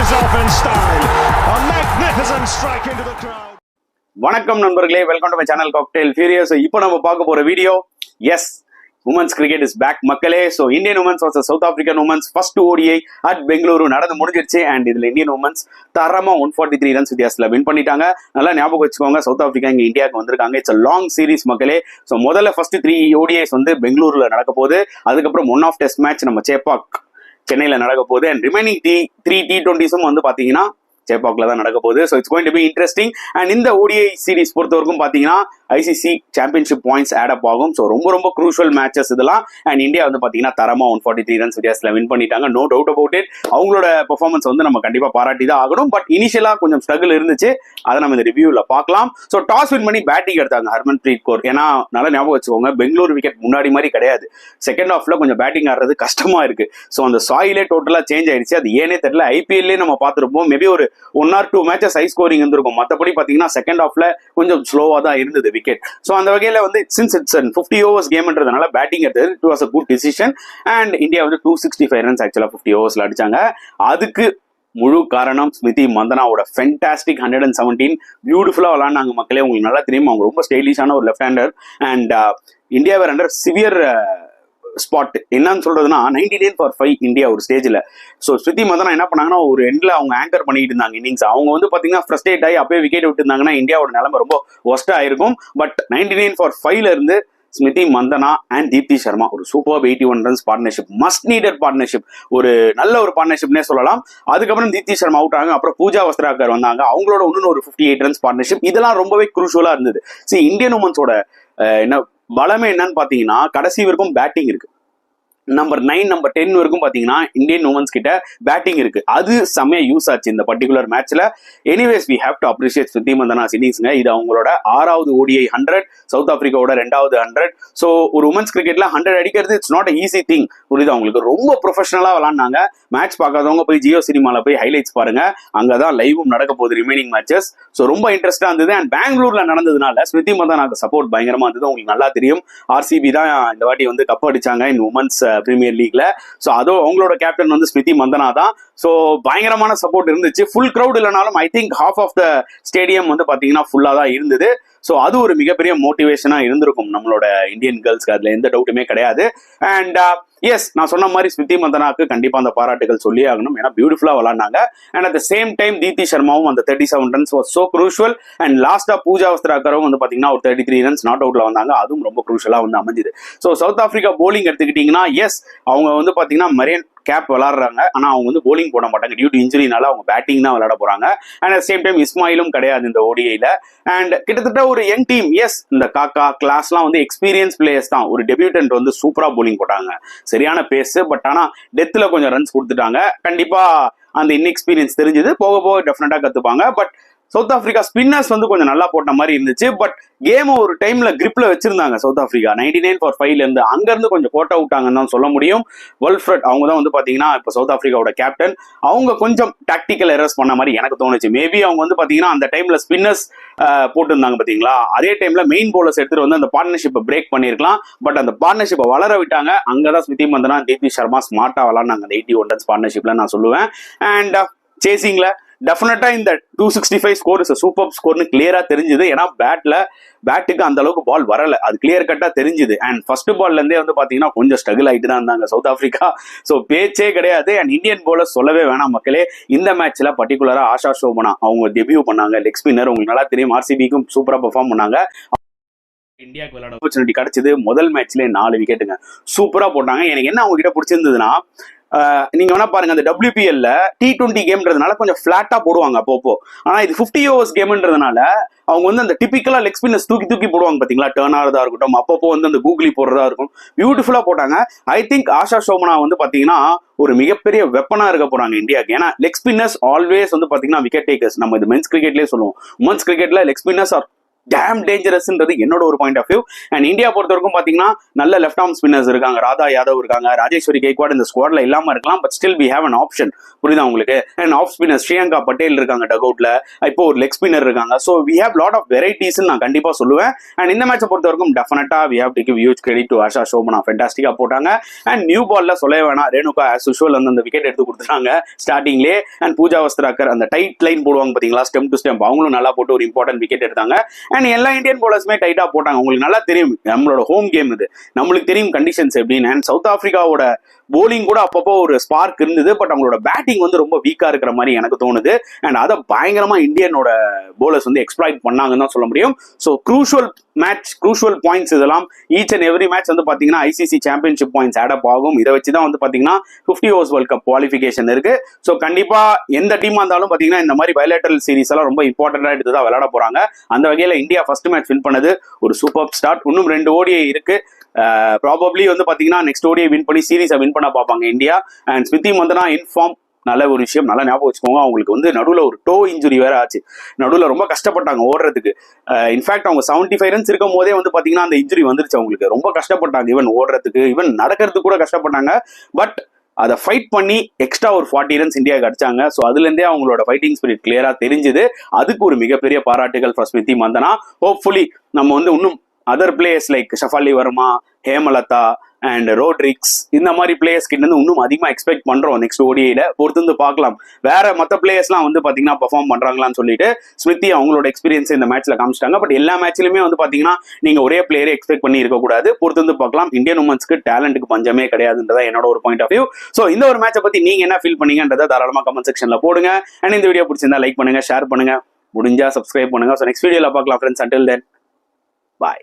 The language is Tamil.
finishes off in style. A magnificent strike into the crowd. வணக்கம் நண்பர்களே, welcome to my channel cocktail furious. இப்போ நம்ம பார்க்க போற video, yes, women's cricket is back மக்களே. So Indian women's versus South African women's first ODI at Bengaluru நடந்து முடிஞ்சிருச்சு. அண்ட் இதுல இந்தியன் உமன்ஸ் தரமா 143 ரன்ஸ் வித்தியாசத்துல வின் பண்ணிட்டாங்க. நல்லா ஞாபகம் வச்சுக்கோங்க, சவுத் ஆப்பிரிக்கா இங்க இந்தியாவுக்கு வந்திருக்காங்க. இட்ஸ் லாங் சீரீஸ் மக்களே. ஸோ முதல்ல ஃபர்ஸ்ட் 3 ODIs வந்து பெங்களூர்ல நடக்க போகுது. அதுக்கப்புறம் 1 ஆஃப் டெஸ்ட் மேட்ச் நம்ம சேப்பாக் சென்னையில நடக்க போகுது. அண்ட் ரிமைனிங் 3 T20s வந்து பாத்தீங்கன்னா சேப்பாக்ல தான் நடக்க போகுது. So it's going to be interesting. And இந்த ODI சீரிஸ் பொறுத்தவரைக்கும் பாத்தீங்கன்னா ICC championship points add up ஆகும். ஸோ ரொம்ப க்ரூஷியல் மேட்சஸ் இதெல்லாம். அண்ட் இந்தியா வந்து பாத்தீங்கன்னா தரமா 143 ரன்ஸ் வித்தியாசத்துல வின் பண்ணிட்டாங்க. No doubt about it. அவங்களோட பெர்ஃபார்மன்ஸ் வந்து நம்ம கண்டிப்பா பாராட்டி தான் ஆகணும். பட் இனிஷியலா கொஞ்சம் ஸ்ட்ரகிள் இருந்துச்சு, அதை நம்ம இந்த ரிவ்யூல பார்க்கலாம். ஸோ டாஸ் வின் பண்ணி பேட்டிங் எடுத்தாங்க ஹர்மன்பிரீத் கௌர். ஏன்னா நல்லா ஞாபகம் வச்சுக்கோங்க, பெங்களூர் விக்கெட் முன்னாடி மாதிரி கிடையாது. செகண்ட் ஹாஃப்ல கொஞ்சம் பேட்டிங் ஆடுறது கஷ்டமா இருக்கு. ஸோ அந்த சாயிலே டோட்டலா சேஞ்ச் ஆயிடுச்சு. அது ஏனே தெரியல. IPL நம்ம பார்த்திருப்போம், மேபி ஒரு 1 or 2 மேட்சஸ் ஹை ஸ்கோரிங் இருந்திருக்கும். மற்றபடி பாத்தீங்கன்னா செகண்ட் ஹாஃப்ல கொஞ்சம் ஸ்லோவா தான் இருந்தது விக்கெட். ஸோ அந்த வகையில வந்து சின்ஸ் இட்ஸ் 50 overs கேம்ன்றதுனால பேட்டிங் எடுத்தது it was a good decision. And India வந்து 265 ரன்ஸ் ஆக்சுவலா 50 ஓவர்ஸ்ல அடிச்சாங்க. அதுக்கு முழு காரணம் ஸ்மிருதி மந்தனாவோட ஃபென்டாஸ்டிக் 117 பியூட்டிஃபுல்லா விளையாண்டாங்க மக்களே. உங்களுக்கு நல்லா தெரியும், அவங்க ரொம்ப ஸ்டைலிஷான ஒரு left hander. And India were under severe spot. என்னன்னு சொல்றதுன்னா 99-5 இந்தியா ஒரு ஸ்டேஜ்ல. ஸோ ஸ்மிருதி மந்தனா என்ன பண்ணாங்கன்னா, ஒரு எண்ட்ல அவங்க ஆங்கர் பண்ணிட்டு இருந்தாங்க இன்னிங்ஸ். அவங்க வந்து பாத்தீங்கன்னா ஃப்ரஸ்ட்ரேட் ஆகி அப்பயே விக்கெட் விட்டு இருந்தாங்கன்னா இந்தியாவோட நிலைமை ரொம்ப ஒஸ்டா ஆயிருக்கும். பட் 99-5 இருந்து ஸ்மிருதி மந்தனா அண்ட் தீப்தி சர்மா ஒரு super 81 runs partnership, must needed partnership, ஒரு நல்ல ஒரு பார்ட்னர்ஷிப்னே சொல்லலாம். அதுக்கப்புறம் தீப்தி சர்மா அவுட் ஆங்க. அப்புறம் பூஜா வஸ்திராகர் வந்தாங்க, அவங்களோட இன்னொரு ஒரு 58 ரன்ஸ் பார்ட்னர்ஷிப். இதெல்லாம் ரொம்பவே குரூஷியலா இருந்தது. இந்தியன் உமன்ஸோட என்ன பலமே என்னன்னு பாத்தீங்கன்னா, கடைசி வரைக்கும் பேட்டிங் இருக்கு. நம்பர் 9 நம்பர் 10 வரைக்கும் பாத்தீங்கன்னா இந்தியன் உமன்ஸ் கிட்ட பேட்டிங் இருக்கு. அது செம்மையா யூஸ் ஆச்சு இந்த பர்டிகுலர் மேட்ச்ல. Anyways we have to appreciate Smriti Mandhana இன்னிங்ஸ்ங்க. இது அவங்களோட 6வது ODI 100, சவுத் ஆப்பிரிக்காவோட 2வது 100. ஸோ ஒரு உமன்ஸ் கிரிக்கெட்ல 100 அடிக்கிறது இட்ஸ் நாட் ஈஸி திங். புரியுது, அவங்களுக்கு ரொம்ப ப்ரொஃபஷனலா விளாண்டாங்க. மேட்ச் பார்க்காதவங்க போய் ஜியோ சினிமால போய் ஹைலைட்ஸ் பாருங்க, அங்கதான் லைவும் நடக்க போகுது ரிமைனிங் மேட்சஸ். ஸோ ரொம்ப இன்ட்ரெஸ்டா இருந்தது. அண்ட் பெங்களூர்ல நடந்ததுனால ஸ்மிருதி மந்தனாக்கு சப்போர்ட் பயங்கரமா இருந்தது. உங்களுக்கு நல்லா தெரியும், RCB தான் இந்த வாட்டி வந்து கப் அடிச்சாங்க இந்த உமன்ஸ் பிரீமியர் லீக்ல. சோ அதோ அவங்களோட கேப்டன் வந்து ஸ்மிருதி மந்தனா தான். சோ பயங்கரமான சப்போர்ட் இருந்துச்சு. ஃபுல் கிரௌட் இல்லைனாலும் I think half of the stadium வந்து பாத்தீங்கன்னா ஃபுல்லா தான் இருந்தது. ஸோ அது ஒரு மிகப்பெரிய மோட்டிவேஷனா இருந்திருக்கும் நம்மளோட இந்தியன் கேர்ள்ஸ்க்கு, அதுல எந்த டவுட்டுமே கிடையாது. அண்ட் எஸ், நான் சொன்ன மாதிரி ஸ்மிருதி மந்தனாக்கு கண்டிப்பா அந்த பாராட்டுகள் சொல்லி ஆகணும். ஏன்னா பியூட்டிஃபுல்லா விளாண்டாங்க. And at the same time Deepti சர்மாவும் அந்த 37 runs was so crucial. And லாஸ்டா பூஜா வஸ்திராகரும் வந்து பாத்தீங்கன்னா ஒரு 33 ரன்ஸ் நாட் அவுட்ல வந்தாங்க. அதுவும் ரொம்ப க்ரூஷியலா வந்து அமைஞ்சுது. ஸோ சவுத் ஆப்பிரிக்கா போலிங் எடுத்துக்கிட்டீங்கன்னா, எஸ், அவங்க வந்து பாத்தீங்கன்னா மரியன் கேப் விளாடுறாங்க. ஆனா அவங்க வந்து போலிங் போட மாட்டாங்க டியூ டு இன்ஜுரினால. அவங்க பேட்டிங் தான் விளையாட போறாங்க. அண்ட் அட் சேம் டைம் இஸ்மாயிலும் கிடையாது இந்த ODIல. அண்ட் கிட்டத்தட்ட ஒரு யங் டீம். எஸ், இந்த காக்கா கிளாஸ்லாம் வந்து எக்ஸ்பீரியன்ஸ் பிளேயர்ஸ் தான். ஒரு டெபியூட்டன்ட் வந்து சூப்பரா போலிங் போட்டாங்க, சரியான பேஸ். பட் ஆனா டெத்ல கொஞ்சம் ரன்ஸ் கொடுத்துட்டாங்க. கண்டிப்பா அந்த இன்எக்ஸ்பீரியன்ஸ் தெரிஞ்சது, போக போக டெஃபினட்டா கத்துப்பாங்க. பட் சவுத் ஆப்பிரிக்கா ஸ்பின்னர்ஸ் வந்து கொஞ்சம் நல்லா போட்ட மாதிரி இருந்துச்சு. பட் கேம் ஒரு டைம்ல கிரிப்ல வச்சிருந்தாங்க சவுத் ஆப்பிரிக்கா 99-5 இருந்து. அங்க இருந்து கொஞ்சம் கோட்டை விட்டாங்கன்னு தான் சொல்ல முடியும். வல்ஃப்ரெட் அவங்க தான் வந்து பாத்தீங்கன்னா இப்ப சவுத் ஆப்பிரிக்காவோட கேப்டன். அவங்க கொஞ்சம் டாக்டிக்கல் எரர்ஸ் பண்ண மாதிரி எனக்கு தோணுச்சு. மேபி அவங்க வந்து பாத்தீங்கன்னா அந்த டைம்ல ஸ்பின்னர்ஸ் போட்டுருந்தாங்க பாத்தீங்களா, அதே டைம்ல மெயின் போலர்ஸ் எடுத்துட்டு வந்து அந்த பார்ட்னர்ஷிப்பை பிரேக் பண்ணிருக்கலாம். பட் அந்த பார்ட்னர்ஷிப்பை வளர விட்டாங்க. அங்கதான் ஸ்மிருதி மந்தனா தீப்தி சர்மா ஸ்மார்ட்டா விளாண்டாங்க அந்த 81 ரன்ஸ் பார்ட்னர்ஷிப்ல நான் சொல்லுவேன். அண்ட் சேசிங்ல டெஃபினட்டா இந்த 265 ஸ்கோர் இஸ் சூப்பர் ஸ்கோர்னு கிளியரா தெரிஞ்சது. ஏன்னா பேட்டுக்கு அந்த அளவுக்கு பால் வரல, அது கிளியர் கட்டா தெரிஞ்சுது. அண்ட் ஃபர்ஸ்ட் பால்ல இருந்தே வந்து பாத்தீங்கன்னா கொஞ்சம் ஸ்ட்ரகிள் ஆயிட்டு தான் இருந்தாங்க சவுத் ஆப்பிரிக்கா. ஸோ பேச்சே கிடையாது. அண்ட் இந்தியன் போலர் சொல்லவே வேணாம் மக்களே. இந்த மேட்ச்ல பர்டிகுலரா ஆஷா சோபனா அவங்க டெபியூ பண்ணாங்க, லெக் ஸ்பின்னர். உங்களுக்கு நல்லா தெரியும், RCBக்கும் சூப்பரா பெர்ஃபார்ம் பண்ணாங்க. இந்தியாவுக்கு விளையாட ஆப்பர்ச்சுனிட்டி கிடைச்சது. முதல் மேட்ச்ல 4 விக்கெட்டுங்க, சூப்பரா போட்டாங்க. எனக்கு என்ன அவங்க கிட்ட பிடிச்சிருந்ததுன்னா, நீங்க வேணா பாருங்க, அந்த WPLல T20 கேம்ன்றதுனால கொஞ்சம் பிளாட்டா போடுவாங்க அப்பப்போ. ஆனா இது 50 overs கேம்ன்றதுனால அவங்க வந்து அந்த டிபிக்கலா லெக் ஸ்பின்னர்ஸ் தூக்கி போடுவாங்க பாத்தீங்களா, டர்ன் ஆறதா இருக்கட்டும், அப்பப்போ வந்து அந்த கூகுளி போடுறதா இருக்கும், பியூட்டிஃபுல்லா போட்டாங்க. ஐ திங்க் ஆஷா சோபனா வந்து பாத்தீங்கன்னா ஒரு மிகப்பெரிய வெப்பனா இருக்க போறாங்க இந்தியாவுக்கு. ஏன்னா லெக் ஸ்பின்னர்ஸ் ஆல்வேஸ் வந்து பாத்தீங்கன்னா விக்கெட் டேக்கர்ஸ். நம்ம இது மென்ஸ் கிரிக்கெட்லயே சொல்லுவோம். உமன்ஸ் கிரிக்கெட்ல லெக் ஸ்பின்னர்ஸ் ஆர் டேம் டேஞ்சரஸ்ன்றது என்னோட ஒரு point of view. And India பொறுத்த வரைக்கும் பாத்தீங்கன்னா நல்ல லெஃப்ட் ஆர்ம் ஸ்பின்னர்ஸ் இருக்காங்க, ராதா யாதவ் இருக்காங்க, ராஜேஸ்வரி கெய்க்வாட் இந்த ஸ்குவாட்ல இல்லாம இருக்கலாம், but still we have an option. புரியுதா உங்களுக்கு? And off spinner Shreyanka Patil இருக்காங்க டக் அவுட்ல, இப்போ ஒரு லெக் ஸ்பின்னர் இருக்காங்க. So we have lot of varieties நான் கண்டிப்பா சொல்லுவேன். அண்ட் இந்த மேட்சை பொறுத்த வரைக்கும் டெஃபினட்டா we have to give huge credit to Asha Sobhana. ஃபென்டாஸ்டிக்கா போட்டாங்க. அண்ட் நியூ பால்ல சொல்ல வேணாம், ரேணுகா ஆஸ் யூஷுவல் வந்து அந்த விக்கெட் எடுத்து கொடுத்துட்டாங்க ஸ்டார்டிங்லேயே. அண்ட் பூஜா வஸ்திராக்கர் அந்த டைட் லைன் போடுவாங்க பாத்தீங்களா, ஸ்டெம் டு ஸ்டெம், அவங்களும் நல்லா போட்டு ஒரு இம்பார்ட்டன்ட் விக்கெட் எடுத்தாங்க. அண்ட் எல்லா இந்தியன் போலர்ஸுமே டைட்டா போட்டாங்க. உங்களுக்கு நல்லா தெரியும் நம்மளோட ஹோம் கேம் இது, நம்மளுக்கு தெரியும் கண்டிஷன்ஸ் எப்படின்னு. அண்ட் சவுத் ஆப்பிரிக்காவோட போலிங் கூட அப்பப்போ ஒரு ஸ்பார்க் இருந்தது, பட் அவங்களோட பேட்டிங் வந்து ரொம்ப வீக்கா இருக்கிற மாதிரி எனக்கு தோணுது. அண்ட் அதை பயங்கரமா இந்தியனோட போலர்ஸ் வந்து எக்ஸ்ப்ளாய்ட் பண்ணாங்கன்னு தான் சொல்ல முடியும். So crucial match, crucial points இதெல்லாம் ஈச் அண்ட் எவ்ரி மேட்ச் வந்து பாத்தீங்கன்னா ICC championship points add up ஆகும். இதை வச்சு தான் வந்து பாத்தீங்கன்னா 50 ஓவர்ஸ் வேர்ல்ட் கப் குவாலிஃபிகேஷன் இருக்கு. ஸோ கண்டிப்பா எந்த டீமா இருந்தாலும் பாத்தீங்கன்னா இந்த மாதிரி பைலேட்டரல் சீரிஸ் எல்லாம் ரொம்ப இம்பார்ட்டன்டா எடுத்து தான் விளையாட போறாங்க. அந்த வகையில இந்தியா ஃபர்ஸ்ட் மேட்ச் வின் பண்ணது ஒரு சூப்பர் ஸ்டார்ட். இன்னும் 2 ஓடிஐ இருக்கு. ப்ராபப்ளி வந்து பாத்தீங்கன்னா நெக்ஸ்ட் ஓடிஐ வின் பண்ணி சீரீஸை வின் பண்ண பார்ப்பாங்க India. And Smriti Mandhana in form, நல்ல ஒரு விஷயம், நல்லா ஞாபகம் வச்சுக்கோங்க. அவங்களுக்கு வந்து நடுவில் ஒரு டோ இன்ஜுரி வேற ஆச்சு, நடுவில் ரொம்ப கஷ்டப்பட்டாங்க ஓடுறதுக்கு. இன்ஃபேக்ட் அவங்க 75 ரன்ஸ் இருக்கும் போதே வந்து பாத்தீங்கன்னா அந்த இன்ஜுரி வந்துருச்சு அவங்களுக்கு. ரொம்ப கஷ்டப்பட்டாங்க, ஈவன் ஓடுறதுக்கு, ஈவன் நடக்கிறதுக்கு கூட கஷ்டப்பட்டாங்க. பட் அதை ஃபைட் பண்ணி எக்ஸ்ட்ரா ஒரு 40 ரன்ஸ் இந்தியாவுக்கு அடிச்சாங்க. ஸோ அதுலேருந்தே அவங்களோட ஃபைட்டிங் ஸ்பிரிட் கிளியரா தெரிஞ்சுது. அதுக்கு ஒரு மிகப்பெரிய பாராட்டுகள் ஃபார் ஸ்மிருதி மந்தனா. ஹோப்ஃபுல்லி நம்ம வந்து இன்னும் other players like Shafali Verma, Hemalatha and Rodrigues இந்த மாதிரி பிளேயர்ஸ் கிட்ட இருந்து இன்னும் அதிகமா எக்ஸ்பெக்ட் பண்றோம் நெக்ஸ்ட் ஓடிஐல. பொறுத்து வந்து பார்க்கலாம் வேற மற்ற பிளேயர்ஸ்லாம் வந்து பாத்தீங்கன்னா பெர்ஃபார்ம் பண்றாங்களான்னு சொல்லிட்டு. ஸ்மிருதி அவங்களோட எக்ஸ்பீரியன்ஸ் இந்த மேட்ச்ல காமிச்சிட்டாங்க. பட் எல்லா மேட்ச்லயுமே வந்து பாத்தீங்கன்னா நீங்க ஒரே பிளேயரை எக்ஸ்பெக்ட் பண்ணி இருக்க கூடாது. பொறுத்து வந்து பார்க்கலாம். இந்தியன் உமன்ஸ்க்கு டேலண்ட்டுக்கு பஞ்சமே கிடையாதுன்றதா என்னோட ஒரு பாயிண்ட் ஆஃப் வியூ. ஸோ இந்த ஒரு மேட்சை பத்தி நீங்க என்ன ஃபீல் பண்ணீங்கன்றதை தாராளமா கமெண்ட் செக்ஷன்ல போடுங்க. அண்ட் இந்த வீடியோ பிடிச்சிருந்தா லைக் பண்ணுங்க, ஷேர் பண்ணுங்க, முடிஞ்சா சப்ஸ்கிரைப் பண்ணுங்க. ஸோ நெக்ஸ்ட் வீடியோல பார்க்கலாம் ஃப்ரெண்ட்ஸ். அன்டில் தென் பாய்.